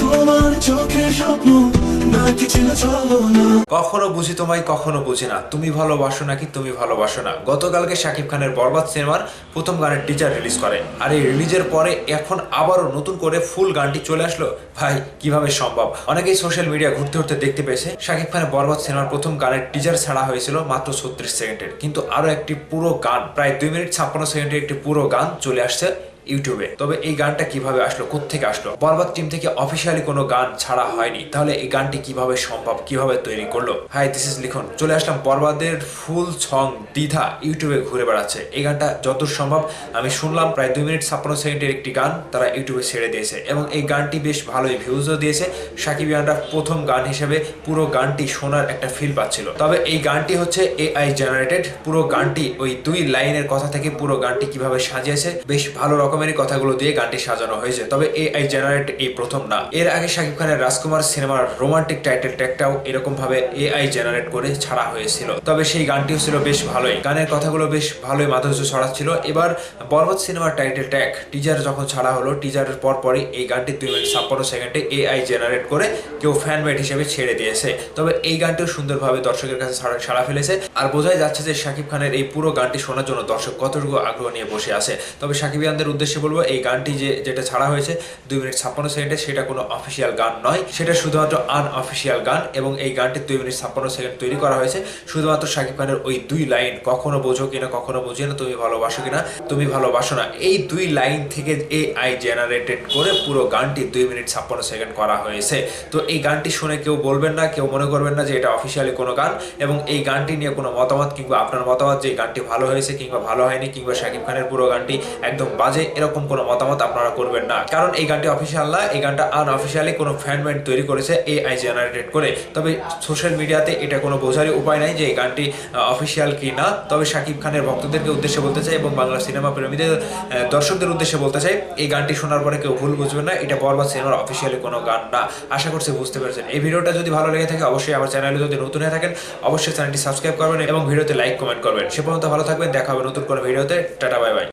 তোমার চোখে স্বপ্ন না কিছু না চলো না। কখনো বুঝি তোমায় কখনো বুঝি না, তুমি ভালোবাসো নাকি তুমি ভালোবাসো না। গতকালকে শাকিব খানের বরবাদ সিনেমার প্রথম গানের টিজার রিলিজ করে, আর এই রিলিজের পরে এখন আবারও নতুন করে ফুল গানটি চলে আসলো। ভাই কিভাবে সম্ভব? অনেকেই সোশ্যাল মিডিয়া ঘুরতে ঘুরতে দেখতে পেয়েছে শাকিব খানের বরবাদ সিনেমার প্রথম গানের টিজার ছাড়া হয়েছিল মাত্র 36 সেকেন্ডের, কিন্তু আরো একটি পুরো গান প্রায় 2 মিনিট 56 সেকেন্ডের একটি পুরো গান চলে আসছে ইউটিউবে। তবে এই গানটা কিভাবে আসলো, কোত্থেকে আসলো? বরবাদ টিম থেকে অফিসিয়ালি কোনো গান ছাড়া হয়নি, তাহলে এই গানটি কিভাবে সম্ভব, কিভাবে তৈরি করলো? হাই, দিস ইজ লিখন। চলে আসলাম বরবাদের ফুল সং দ্বিধা ইউটিউবে ঘুরে বেড়াচ্ছে। এই গানটা যতদূর সম্ভব আমি শুনলাম, প্রায় 2 মিনিট 56 সেকেন্ডের একটি গান তারা ইউটিউবে ছেড়ে দিয়েছে এবং এই গানটি বেশ ভালোই ভিউজও দিয়েছে। সাকিবিয়ানরা প্রথম গান হিসেবে পুরো গানটি শোনার একটা ফিল পাচ্ছিল। তবে এই গানটি হচ্ছে এআই জেনারেটেড। পুরো গানটি ওই 2 লাইনের কথা থেকে পুরো গানটি কিভাবে সাজিয়েছে, বেশ ভালো রকমেরই কথাগুলো দিয়ে গানটি সাজানো হয়েছে। তবে এআই জেনারেট এই প্রথম না, এর আগে শাকিব খানের রাজকুমার সিনেমার রোমান্টিক টাইটেল ট্র্যাকটাও এরকম ভাবে এআই জেনারেট করে ছাড়া হয়েছিল। তবে সেই গানটিও ছিল বেশ ভালোই, গানের কথাগুলো বেশ ভালোই মাধুর্য ছড়াচ্ছিল। এবার বরবাদ সিনেমার টাইটেল ট্র্যাক টিজার যখন ছাড়া হলো, টিজারের পরপরই এই গানটি 2 মিনিট 56 সেকেন্ডে এআই জেনারেট করে কেউ ফ্যানমেড হিসেবে ছেড়ে দিয়েছে। তবে এই গানটিও সুন্দরভাবে দর্শকের কাছে সাড়া ফেলেছে, আর বোঝাই যাচ্ছে যে শাকিব খানের এই পুরো গানটি শোনার জন্য দর্শক কতটুকু আগ্রহ নিয়ে বসে আছে। তবে সাকিবিয়ানদের উদ্দেশ্যে বলবো, এই গানটি যেটা ছাড়া হয়েছে 2 মিনিট 56 সেকেন্ডে, সেটা কোনো অফিসিয়াল গান নয়, সেটা শুধুমাত্র আনঅফিসিয়াল গান। এবং এই গানটি 2 মিনিট 56 সেকেন্ড তৈরি করা হয়েছে শুধুমাত্র শাকিব খানের ওই 2 লাইন, কখনো বোঝো কিনা কখনো বুঝি না, তুমি ভালোবাসো কিনা তুমি ভালোবাসো না, এই 2 লাইন থেকে এআই জেনারেটেড করে পুরো গানটি 2 মিনিট 56 সেকেন্ড করা হয়েছে। তো এই গানটি শুনে কেউ বলবেন না, কেউ মনে করবেন না যে এটা অফিসিয়ালি কোনো গান, এবং এই গানটি নিয়ে কোনো মতামত কিংবা আপনার মতামত যে গানটি ভালো হয়েছে কিংবা ভালো হয়নি কিংবা শাকিব খানের পুরো গানটি একদম বাজে, এরকম কোনো মতামত আপনারা করবেন না, কারণ এই গানটি অফিসিয়াল না। এই গানটা আনঅফিসিয়ালি কোনো ফ্যানমেড তৈরি করেছে এআই জেনারেটেড করে। তবে সোশ্যাল মিডিয়াতে এটা কোনো বোঝারই উপায় নাই যে এই গানটি অফিসিয়াল কি না। তবে শাকিব খানের ভক্তদেরকে উদ্দেশ্যে বলতে চাই এবং বাংলা সিনেমা প্রেমীদের দর্শকদের উদ্দেশ্যে বলতে চাই, এই গানটি শোনার পরে কেউ ভুল বুঝবেন না, এটা বরবাদ সিনেমার অফিসিয়ালি কোনো গান না। আশা করছি বুঝতে পেরেছেন। এই ভিডিওটা যদি ভালো লেগে থাকে অবশ্যই আমার চ্যানেলে যদি নতুন হয়ে থাকেন অবশ্যই চ্যানেলটি সাবস্ক্রাইব করবেন এবং ভিডিওতে লাইক কমেন্ট করবেন। সে পর্যন্ত ভালো থাকবেন, দেখা হবে নতুন কোনো ভিডিওতে। Tata, bye bye.